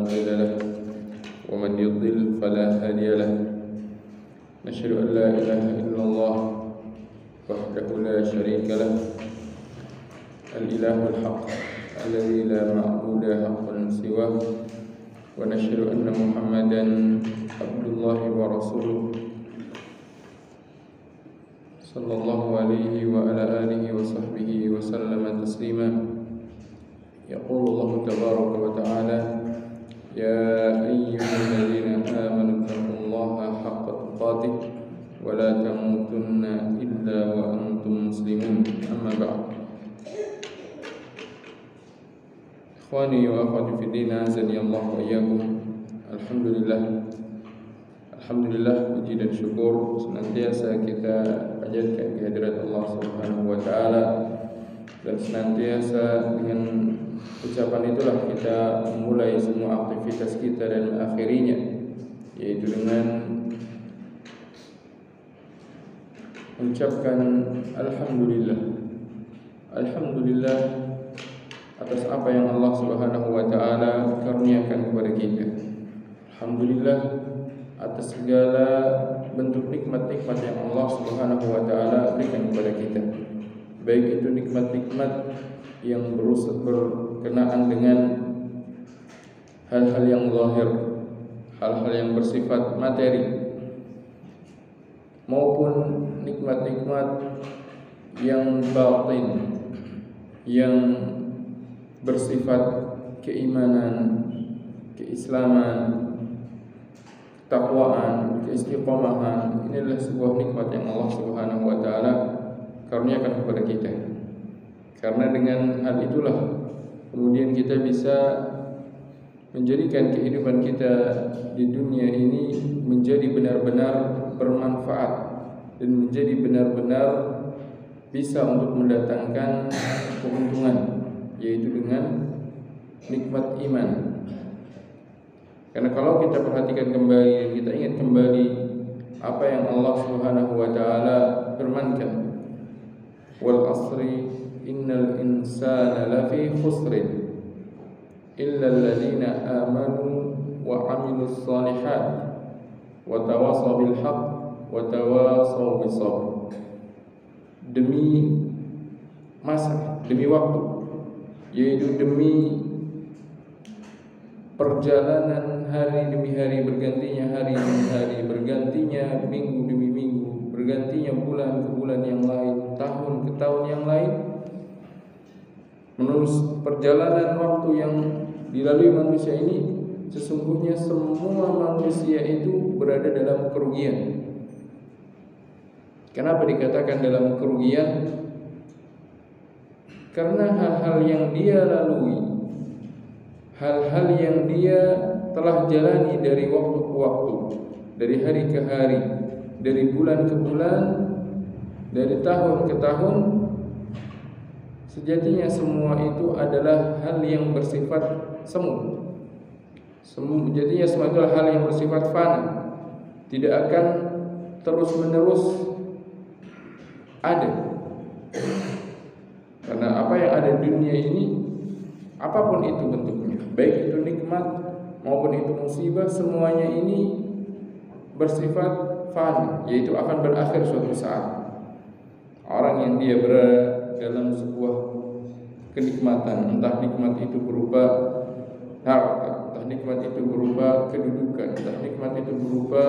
مضل له ومن يضلل فلا هادي له نشهد أن لا إله إلا الله وحده لا شريك له الإله الحق الذي لا معبود حق سواه ونشهد أن محمدا عبد الله ورسوله صلى الله عليه وعلى آله وصحبه وسلم تسليما يقول الله تبارك وتعالى يا أيها الذين آمنوا اتقوا الله حق تقاته ولا تموتن إلا وأنتم مسلمون أما بعد Ikhwani wa akhwati fi din, azani Allah wa iyyakum. Alhamdulillah, puji dan syukur senantiasa kita panjatkan kehadirat Allah Subhanahu wa taala, dan senantiasa dengan ucapan itulah kita memulai semua aktivitas kita dan mengakhirinya, yaitu dengan mengucapkan Alhamdulillah atas apa yang Allah Subhanahu wa taala karuniakan kepada kita. Alhamdulillah atas segala bentuk nikmat-nikmat yang Allah Subhanahu wa taala berikan kepada kita. Baik itu nikmat-nikmat yang berkenaan dengan hal-hal yang zahir, hal-hal yang bersifat materi, maupun nikmat-nikmat yang batin, yang bersifat keimanan, keislaman, ketakwaan, keistiqomahan. Ini adalah sebuah nikmat yang Allah Subhanahu wa taala karuniakan kepada kita. Karena dengan hal itulah kemudian kita bisa menjadikan kehidupan kita di dunia ini menjadi benar-benar bermanfaat dan menjadi benar-benar bisa untuk mendatangkan keuntungan, yaitu dengan nikmat iman. Karena kalau kita perhatikan kembali, kita ingat kembali apa yang Allah Subhanahu wa taala firmankan, wal asri innal insana lafi khusrin illa alladziina aamanu wa 'amilus shalihat wa tawassaw bil haqq wa tawassaw bis sabr. Demi masa, demi waktu, yaitu demi perjalanan hari demi hari, bergantinya hari demi hari, bergantinya minggu demi minggu, bergantinya bulan ke bulan yang lain, tahun ke tahun yang lain. Menurut perjalanan waktu yang dilalui manusia ini, sesungguhnya semua manusia itu berada dalam kerugian. Kenapa dikatakan dalam kerugian? Karena hal-hal yang dia lalui, hal-hal yang dia telah jalani dari waktu ke waktu, dari hari ke hari, dari bulan ke bulan, dari tahun ke tahun, sejatinya semua itu adalah hal yang bersifat semu. Sejatinya semua itu adalah hal yang bersifat fana, tidak akan terus-menerus ada. Karena apa yang ada di dunia ini, apapun itu bentuknya, baik itu nikmat maupun itu musibah, semuanya ini bersifat fana, yaitu akan berakhir suatu saat. Orang yang dia berada dalam sebuah kenikmatan, entah nikmat itu berupa harta, entah nikmat itu berupa kedudukan, entah nikmat itu berupa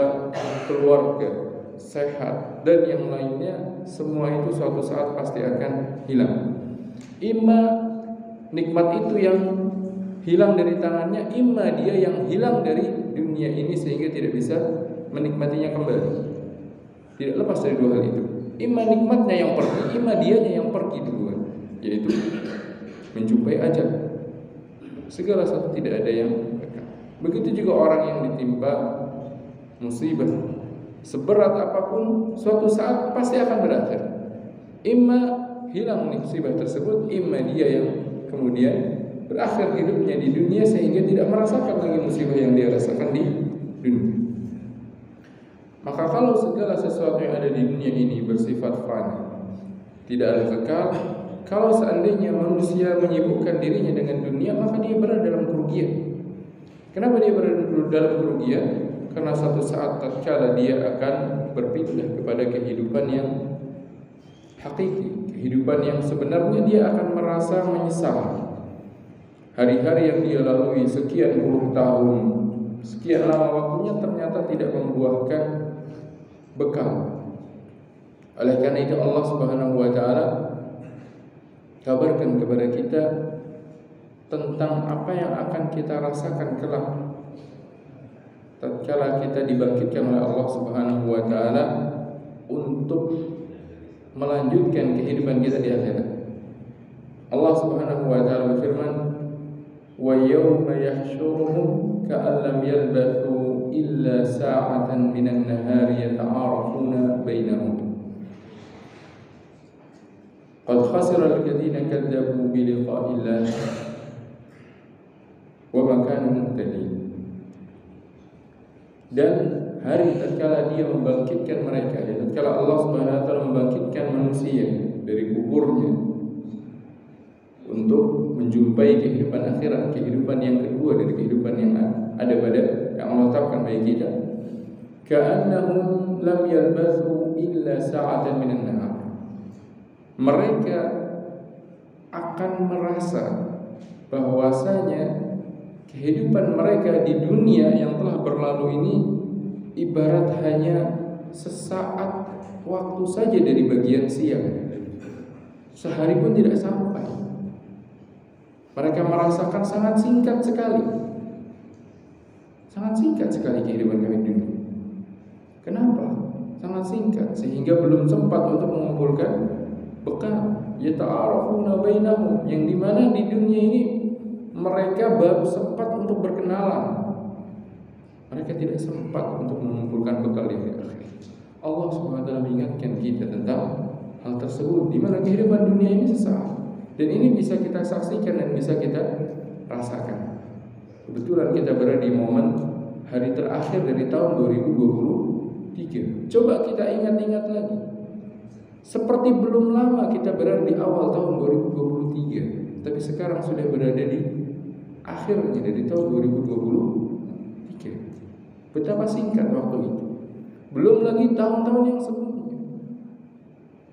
keluarga, sehat, dan yang lainnya, semua itu suatu saat pasti akan hilang. Imma nikmat itu yang hilang dari tangannya, imma dia yang hilang dari dunia ini sehingga tidak bisa menikmatinya kembali. Tidak lepas dari dua hal itu. Imma nikmatnya yang pergi, imma dianya yang pergi duluan, yaitu menjumpai ajal. Segala sesuatu tidak ada yang dekat. Begitu juga orang yang ditimpa musibah, seberat apapun, suatu saat pasti akan berakhir. Imma hilang musibah tersebut, imma dia yang kemudian berakhir hidupnya di dunia sehingga tidak merasakan lagi musibah yang dia rasakan di dunia. Maka kalau segala sesuatu yang ada di dunia ini bersifat fana, tidak ada kekal, kalau seandainya manusia menyibukkan dirinya dengan dunia, maka dia berada dalam kerugian. Kenapa dia berada dalam kerugian? Karena suatu saat tatkala dia akan berpindah kepada kehidupan yang hakiki, kehidupan yang sebenarnya dia akan merasa menyesal. Hari-hari yang dia lalui sekian puluh tahun, sekian lama waktunya ternyata tidak membuahkan bekal. Oleh karena itu Allah Subhanahu wa taala kabarkan kepada kita tentang apa yang akan kita rasakan kelak tatkala kita dibangkitkan oleh Allah Subhanahu wa taala untuk melanjutkan kehidupan kita di akhirat. Allah Subhanahu wa taala berfirman, "Wa yawma yahsyuruhum ka'an lam yalbathu illa sa'atan minan nahari yata'arafuna bainahum. Qad khasira alladziina kadzdabuu bi liqa'illah wa ma kanu muhtadin." Dan hari tatkala dia membangkitkan mereka, tatkala Allah Subhanahu wa taala membangkitkan manusia dari kuburnya untuk menjumpai kehidupan akhirat, kehidupan yang kedua dari kehidupan yang ada pada yang Allah tetapkan bagi kita. Ka'annahum lam yalbathu illa sa'atan minan nahar. Mereka akan merasa bahwasanya kehidupan mereka di dunia yang telah berlalu ini ibarat hanya sesaat waktu saja dari bagian siang. Sehari pun tidak sampai. Mereka merasakan sangat singkat sekali. Sangat singkat sekali kehidupan kami di dunia. Kenapa? Sangat singkat sehingga belum sempat untuk mengumpulkan bekal. Yata'arafuna bainahum, yang dimana di dunia ini mereka baru sempat untuk berkenalan. Mereka tidak sempat untuk mengumpulkan bekal di akhir. Allah Subhanahu wa taala mengingatkan kita tentang hal tersebut, di mana kehidupan dunia ini sesaat. Dan ini bisa kita saksikan dan bisa kita rasakan. Kebetulan kita berada di momen hari terakhir dari tahun 2023. Coba kita ingat-ingat lagi. Seperti belum lama kita berada di awal tahun 2023, tapi sekarang sudah berada di akhirnya dari tahun 2023. Betapa singkat waktu itu. Belum lagi tahun-tahun yang sebelumnya.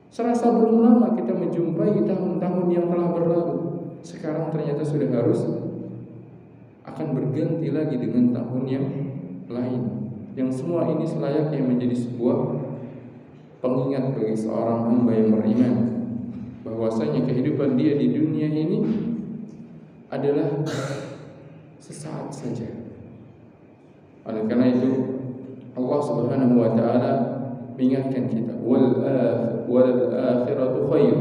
Serasa belum lama kita menjumpai tahun-tahun yang telah berlalu. Sekarang ternyata sudah harus akan berganti lagi dengan tahun yang lain. Yang semua ini selayaknya menjadi sebuah pengingat bagi seorang hamba yang beriman bahwasanya kehidupan dia di dunia ini adalah sesaat saja. Oleh karena itu Allah Subhanahu wa taala mengingatkan kita, wal akhiratu khair.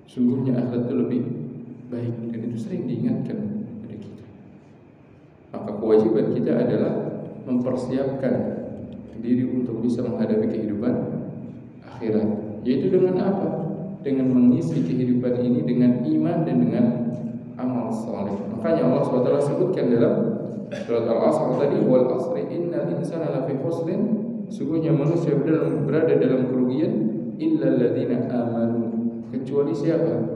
Sungguhnya akhirat itu lebih baik, dan itu sering diingatkan kepada kita. Maka kewajiban kita adalah mempersiapkan diri untuk bisa menghadapi kehidupan akhirat. Yaitu dengan apa? Dengan mengisi kehidupan ini dengan iman dan dengan amal saleh. Makanya Allah SWT sebutkan dalam surat Al-Asr tadi, wal asri innal insana lafi khusrin, sungguhnya manusia berada dalam kerugian, illa alladziina amanu, kecuali siapa?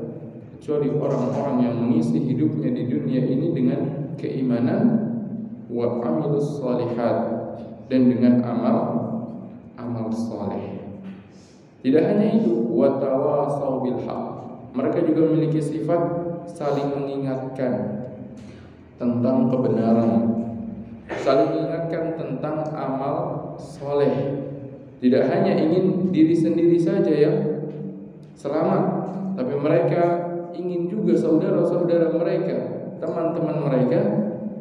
Kecuali orang-orang yang mengisi hidupnya di dunia ini dengan keimanan, wa amilus shalihat, dan dengan amal saleh. Tidak hanya itu, wa tawasau bil haq, mereka juga memiliki sifat saling mengingatkan tentang kebenaran, saling mengingatkan tentang amal soleh. Tidak hanya ingin diri sendiri saja yang selamat, tapi mereka ingin juga saudara-saudara mereka, teman-teman mereka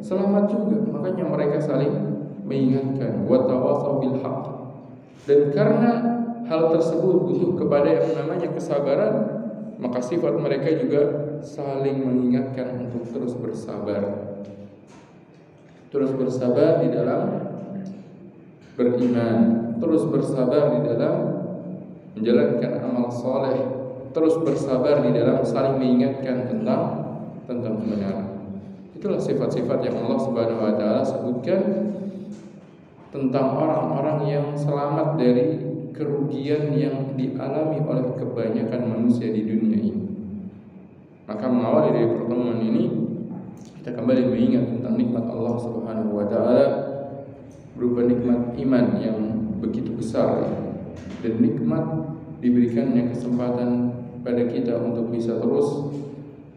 selamat juga. Makanya mereka saling mengingatkan, wa tawasau bil haq. Dan karena hal tersebut butuh kepada yang namanya kesabaran, maka sifat mereka juga saling mengingatkan untuk terus bersabar. Terus bersabar di dalam beriman, terus bersabar di dalam menjalankan amal soleh, terus bersabar di dalam saling mengingatkan tentang kebenaran. Itulah sifat-sifat yang Allah Subhanahu wa taala sebutkan tentang orang-orang yang selamat dari kerugian yang dialami oleh kebanyakan manusia di dunia ini. Maka mengawali dari pertemuan ini, kita kembali mengingat tentang nikmat Allah besar dan nikmat diberikannya kesempatan pada kita untuk bisa terus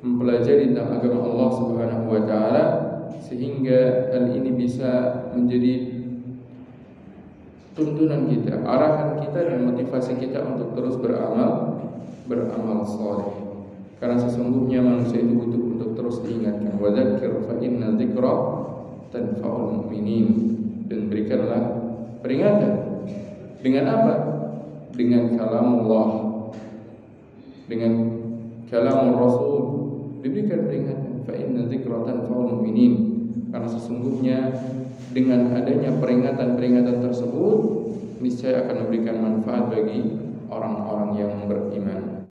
mempelajari tentang agama Allah Subhanahu wa taala, sehingga hal ini bisa menjadi tuntunan kita, arahan kita dan motivasi kita untuk terus beramal saleh. Karena sesungguhnya manusia itu butuh untuk terus diingatkan. Wa dzakir fa inna dzikra tanfa'ul mu'minin. Dan berikanlah peringatan. Dengan apa? Dengan kalamullah, dengan kalamur Rasul diberikan peringatan. Fa inna dzikra tanfa'ul mu'minin. Karena sesungguhnya dengan adanya peringatan-peringatan tersebut niscaya akan memberikan manfaat bagi orang-orang yang beriman.